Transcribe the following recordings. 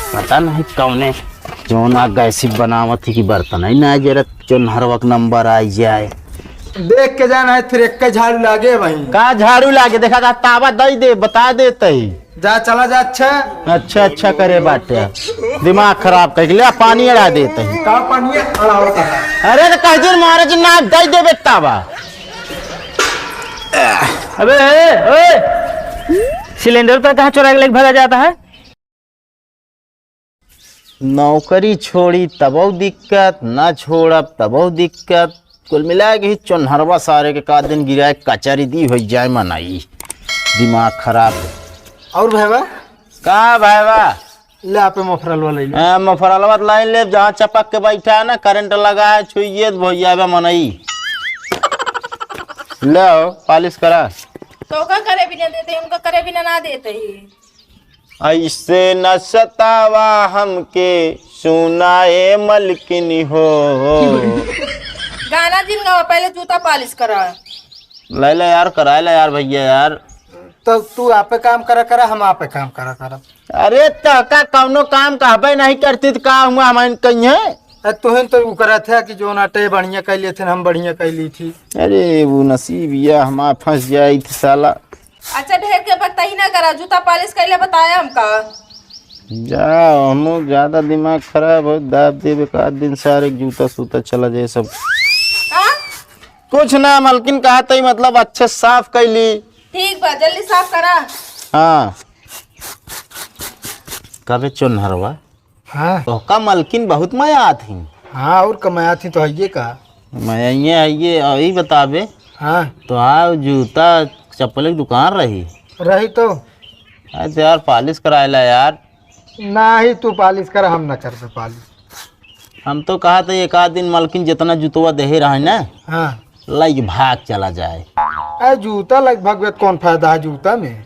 पता नहीं कौने जोना गैसी बनावत थी कि बर्तन ही ना जरा चुनहरवक नंबर आई जाए। देख के जाना है फिर एक का झाड़ू लागे वहीं का झाड़ू लागे देखा था तावा दई दे बता देते ही जा चला जा। अच्छा अच्छा करे बाटे दिमाग खराब कर लिया पानी अड़ा देते ही का पानी अड़ावता है। अरे तो कह दिन महाराज ना दई दे तावा। अबे ओए सिलेंडर पर कहाँ चुरा के लेके भागा जाता है? नौकरी छोड़ी तबो दिक्कत ना छोड़ब तबो दिक्कत कुल मिला के चुनहरवा सारे के का दिन गिराए कचरी दी हो जाए मनाई दिमाग खराब है। और भाईवा का भाईवा ले आप मफरल वाला मफरलवा लाइन ले जहाँ चपक के बैठा है ना करंट लगा है छुइए भैया मनई ले पालिश करा तो का करे बिना देते उनका करे बिना ना देते ही। ऐसे न सतावा हमके सुनाए मलकिन हो। गाना जिन गाओ पहले जूता पालिश करा। ले यार करा ले यार भैया यार। तो तू आपे काम करा करा हम आपे काम करा करा। अरे तो का कौनो काम कहबे नहीं करती तो का हुआ हमारे कहीं है। तुहन तो करा था कि जो नाटे बढ़िया कर लिए थे हम बढ़िया कर ली थी। अरे वो नसीब या हमारा फंस जाई थी साला। अच्छा ढेर के वक्त ही ना करा जूता पालिश कर ले बताया हमका। जाओ हम ज्यादा दिमाग खराब हो दाब देवे का दिन सारे जूता सूता चला जाए सब। हाँ कुछ ना मलकिन कहा तो मतलब अच्छे साफ कर ली। ठीक बा जल्दी साफ करा। हाँ कभी चुनहरवा हाँ तो का मलकिन बहुत माया थी। हाँ और कमाया थी तो है का मैं ये अभी बताबे। हाँ तो हाँ जूता चप्पल की दुकान रही तो अच्छा यार पालिश कराएला यार। ना ही तू पालिश कर हम ना कर पे पालिश। हम तो कहा था एक आध दिन मलकिन जितना जुतवा दे रहा है ना हाँ लग भाग चला जाए। जूता लगभग कौन फायदा है जूता में।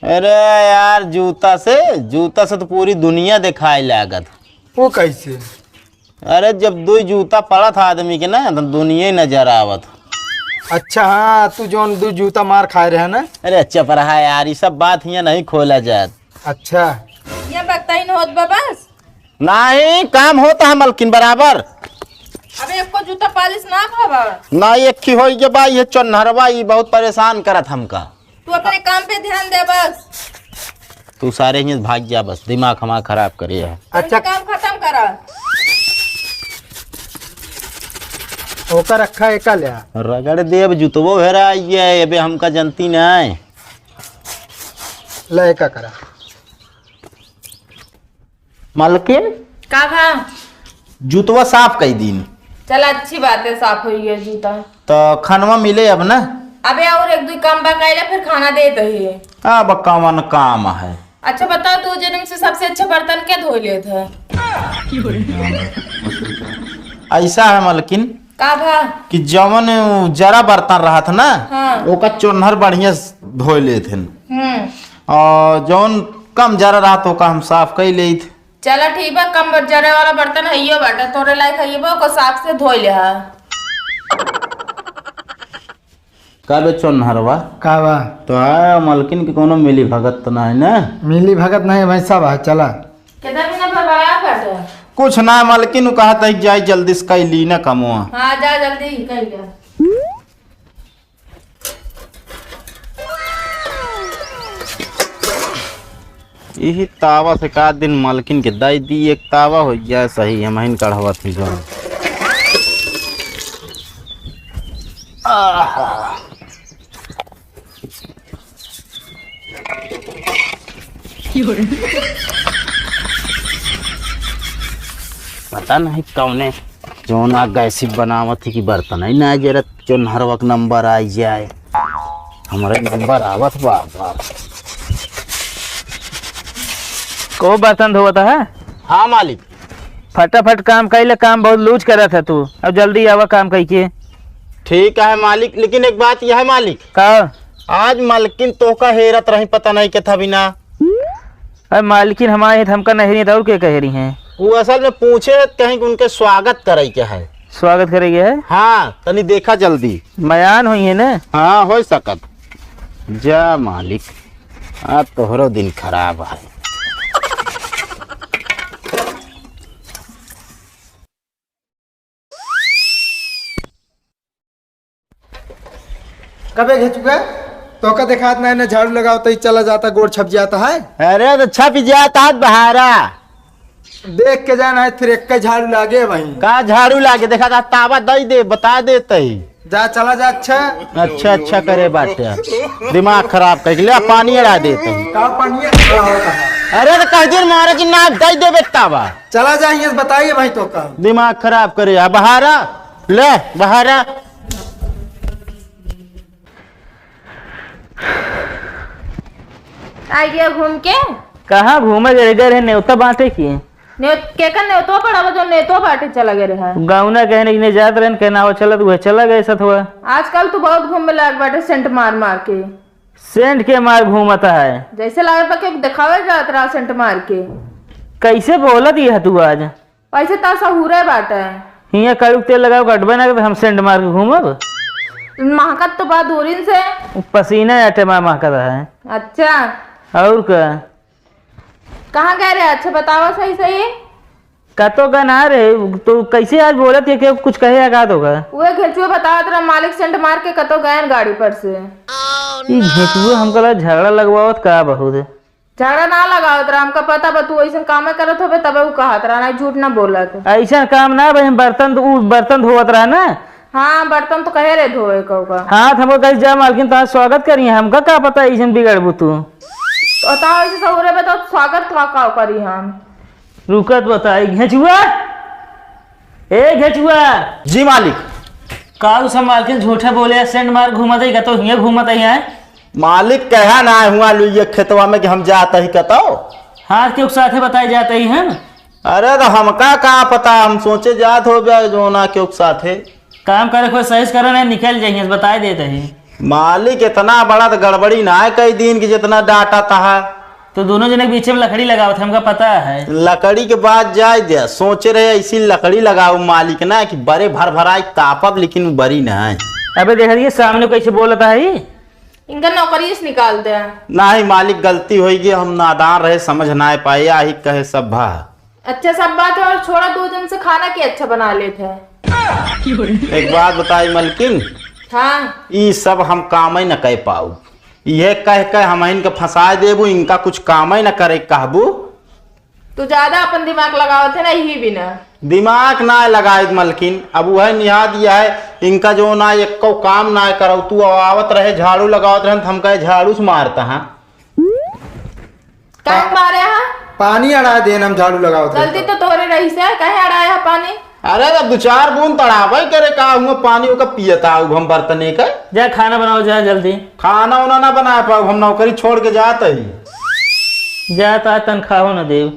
अरे यार जूता से तो पूरी दुनिया दिखाई लागत। वो कैसे? अरे जब दो जूता पड़ा था आदमी के ना तो दुनिया ही नजर आवत। अच्छा हाँ तू जो दो जूता मार खाए रहे ना। अरे अच्छा पर है यार ये सब बात यहाँ नहीं खोला जाए। अच्छा ये वक्त ही होत बा बस। नहीं काम होता है मलकिन बराबर। अबे एक को जूता पालिश ना भावा। ना एक ही हो ये बाई ये चुनहरवा ये बहुत परेशान करत हमका। तू अपने काम पे ध्यान दे बस। तू सारे ही भाग जा बस दिमाग हमारा खराब करे है। अच्छा काम खत्म करा। होकर रखा है का लिया रगड़ देव जुतवो भेरा ये अबे हमका जनती नहीं ले का करा। मलकिन का भा जुतवा साफ कई दिन चल अच्छी बात है साफ हुई है जूता। तो खानवा मिले अब ना। अबे और एक दो काम बकायला फिर खाना देते ही। हाँ बकावन काम है। अच्छा बताओ तू जन्म से सबसे अच्छा बर्तन क्या धो लिए थे? ऐसा है मलकिन का भा कि जवन जरा बर्तन रहा था ना हाँ। ओका चुनहर बढ़िया धो ले थे और जवन कम जरा रहा तो हम साफ कर ले थे। चलो ठीक है कम जरे वाला बर्तन है यो बेटा तोरे लायक है वो को साफ से धो ले। कबे चुनहरवा का बा तो है मलकिन के कोनो मिली भगत तो नहीं ना। मिली भगत नहीं भाई सब है चला। कितना बिना भरवाया करते? कुछ ना मलकिन कहा था जाए जल्दी से कई ली ना कमुआ। हाँ जा जल्दी कर ले। यही तावा से का दिन मलकिन के दाई दी एक तावा हो जाए सही हम ही कढ़वा थी जो पता नहीं कौने जोना गैसी बनावत थी कि बर्तन ही ना जरा चुनहरवक नंबर आई जाए हमारे नंबर आवत बाबा। को बर्तन धोता है? हाँ मालिक। फटाफट काम कर ले काम बहुत लूज कर रहा था तू अब जल्दी आवा काम कह के। ठीक है मालिक लेकिन एक बात यह है मालिक का आज मालकिन तो का हेरत रही पता नहीं क्या था बिना। अरे मालकिन हमारे हमका नहीं रही और क्या कह रही हैं? वो असल में पूछे कहीं कि उनके स्वागत करे क्या है। स्वागत करेगी है? हाँ तनी देखा जल्दी मयान हुई है ना। हाँ हो सकत जा मालिक आज तोहरो दिन खराब है। कबे घेचुआ तो का देखात ना झाड़ू लगाओ तो ही चला जाता गोड़ छप जाता है। अरे तो छप जाता है बहारा। देख के जाना है फिर एक झाड़ू लागे वहीं। का झाड़ू लागे देखा था तावा दई दे बता देते ही। जा चला जा। अच्छा अच्छा करे बाटे दिमाग खराब कर लिया पानी अड़ा देते हैं। का पानी है? अरे तो कह दिन मारे की नाक दई दे बेतावा। चला जाइए बताइए भाई तो का दिमाग खराब करे आ बहारा ले बहारा। आई गया घूम के। कहाँ घूमे गए रहे न्योता बांटे की केकर नेतो पड़ा जो नेतो बाटे चला गए रहा। गाँवना कहने की जात रहे कहना वो चलत वह चला गए सत हुआ। आजकल तो बहुत घूमे लाग बाटे सेंट मार मार के। सेंट के मार घूमता है जैसे लागत बा कि दिखावे जात रहा सेंट मार के। कैसे बोला दी है तू आज पैसे ता सहूरे बाटे। हिया कड़ू तेल लगाओ कटबे ना हम सेंट मार के घूमब। महकत तो बात दूरिन से पसीना आटे मार महकत है। अच्छा और क्या कहाँ गए रहे? अच्छा बतावा सही सही। कतो का ना रे तो कैसे आज बोलत है कि कुछ कहे आगात होगा। वो घेचुए बतावा तेरा मालिक सेंट मार के कतो गए गाड़ी पर से। ये घेचुए हमको लगा झगड़ा लगवावत का बहुत। झगड़ा ना लगाओ तेरा हमका पता बा तू ऐसा काम करत होबे तबे वो कहा तेरा ना झूठ ना बोलत। ऐसा काम ना भाई बर्तन धोवत रहा ना। हाँ बर्तन तो कहे रे धोए का। हाँ हमको कहीं जा मालकिन तुम्हारा स्वागत करिए हमका क्या पता ऐसा बिगड़बू तू। तो ताऊ ऐसे सहुरे पे तो स्वागत का करी हम। रुकत बताई घेचुआ ए घेचुआ। जी मालिक। काल संभाल के झूठा बोले सेंट मार घूमत है तो हिया घूमत है। मालिक कहा ना हुआ ये खेतवा में कि हम जाता ही कतो। हाथ के साथे बताए जाते ही हैं। अरे तो हमका कहाँ पता हम सोचे जात हो गया जो ना के साथे काम करे कोई सही करे नहीं निकल जाएंगे बताए देते ही। मालिक इतना बड़ा तो गड़बड़ी ना है कई दिन की जितना डाटा था। तो दोनों जने के बीच में लकड़ी लगाओ थे हमका पता है। लकड़ी के बाद जाए दे सोचे रहे ऐसी लकड़ी लगाओ मालिक ना कि बड़े भर भराई तापब लेकिन बड़ी ना है। अबे देख रही सामने कैसे बोलता है इनका नौकरी से निकाल दे। नहीं मालिक गलती होगी हम नादान रहे समझ ना पाए ही कहे सब भा। अच्छा सब बात है और छोड़ा 2 दिन से खाना की अच्छा बना लेते। एक बात बताई मलकिन। हाँ ये सब हम काम ही न कह पाऊ। यह कह हम इनके फंसा देबू इनका कुछ काम ही न करे कहबू। तू ज्यादा अपन दिमाग लगाओ थे ना यही बिना दिमाग ना लगाए मलकिन। अब वह निहा दिया है इनका जो ना एक को काम ना करो तू आवत रहे झाड़ू लगावत रहे हम कहे झाड़ू से मारता है। कहीं मारे यहाँ पानी अड़ा देन हम झाड़ू लगाओ गलती तो तोरे रही से कहीं अड़ाया पानी। अरे तो 2-4 बूंद तड़ावे करे का हुआ पानी ओका पियता हम बर्तने का। जा खाना बनाओ जा जल्दी। खाना उना ना बना पाओ हम नौकरी छोड़ के जाते ही। जाता है तनख्वाह न देव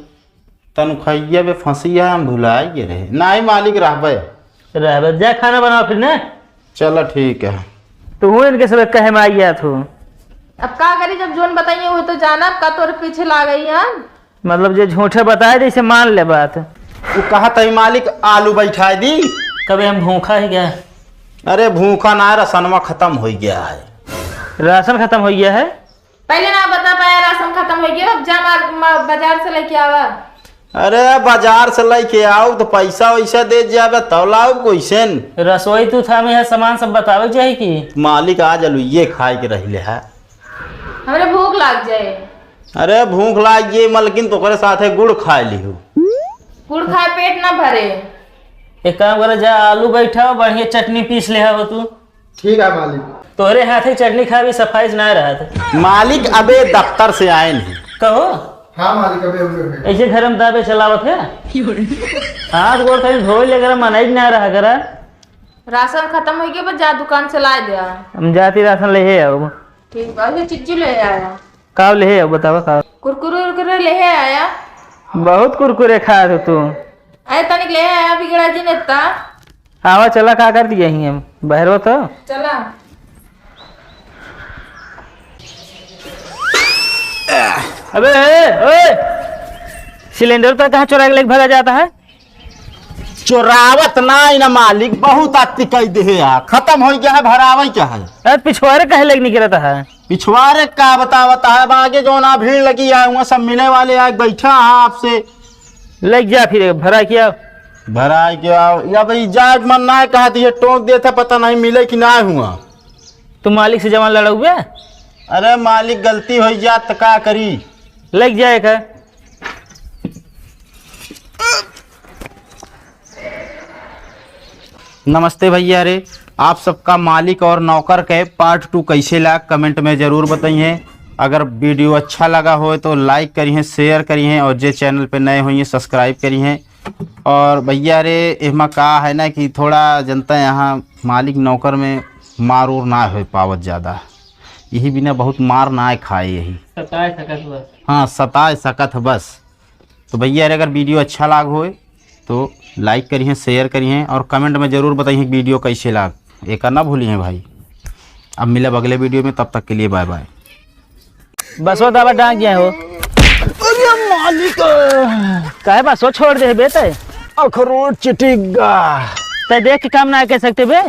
तनख्वाहिया में फंसी है हम भुलाइए रहे नहीं मालिक रहबे। जा खाना बनाओ फिर ना। चलो ठीक है। तो हूँ इनके सब कहे में आई थू। अब क्या करी जब जोन बताइए वो तो जाना अब का तोरे पीछे ला गई है। मतलब जो झूठे बताए जैसे मान ले बात। वो कहा तही मालिक आलू बैठा दी। कभी हम भूखा ही गया। अरे भूखा ना राशनवा खत्म हो गया है। राशन खत्म हो गया है। पहले ना बता पाया राशन खत्म हो गया अब जा बाजार से लेके आवा। अरे बाजार से लेके आओ तो पैसा वैसा दे जावे तब लाओ कैसे। रसोई तू था में सामान सब बतावे चाहिए कि मालिक आज आलू ये खाए के रही है। हमरे भूख लग जाए। अरे भूख लाग ये मलकिन तो साथे गुड़ खा लिहू। गुड़ खाए पेट ना भरे। एक काम करे जा आलू बैठा बढ़िया चटनी पीस ले हो तू। ठीक है मालिक। तोरे हाथ ही चटनी खा भी सफाई से ना रहा। मालिक अबे दफ्तर से आए नहीं कहो। हाँ मालिक अबे ऐसे घर में दाबे चलावत है। हाथ गोड़ कहीं धो ले मनाई ना रहा करा। राशन खत्म हो गया बस जा दुकान से ला दे। हम जाती राशन ले आओ। ठीक है चिज्जू ले आया। काव ले आओ बतावा काव। कुरकुरे उरकुरे ले आया। बहुत कुरकुरे खा रहे तू। अरे तनिक ले आया बिगड़ा जी ने ता। आवा चला का कर दिया ही हम बहरो तो चला। अबे ओए सिलेंडर तो कहाँ चुरा के लेके भागा जाता है। चोरावत ना मालिक बहुत आती कह दे खत्म हो गया है भरावे क्या है। अरे पिछवाड़े कहे लेके निकलता है। पिछवाड़े का बतावता है आगे जो ना भीड़ लगी है वहाँ सब मिले वाले आगे बैठा है आपसे लग जा फिर भरा किया भरा क्या या भाई जाग मन ना कहा ये टोक देता पता नहीं मिले कि ना हुआ। तुम मालिक से जवान लड़ा हुए अरे मालिक गलती हो जात तो का करी। लग जाएगा। नमस्ते भैया। अरे आप सबका मालिक और नौकर के पार्ट 2 कैसे लगा कमेंट में ज़रूर बताइए। अगर वीडियो अच्छा लगा हो तो लाइक करिए, शेयर करिए और जे चैनल पे नए होइए सब्सक्राइब करिए। और भैया रे इसमें का है ना कि थोड़ा जनता यहाँ मालिक नौकर में मार उर ना हो पावत ज़्यादा, यही बिना बहुत मार ना खाए यही। हाँ सताए सकत बस। तो भैया अगर वीडियो अच्छा लाग हो तो लाइक करिए, शेयर करिए और कमेंट में ज़रूर बताइए वीडियो कैसे लाग। एक ना भूलिए भाई। अब मिले अगले वीडियो में, तब तक के लिए बाय बाय। बसवा दावा डांग गया हो। अरे मालिक काहे बसवा छोड़ दे बेटे। अखरोट चिटिक गा। ते देख के काम ना कर सकते बे।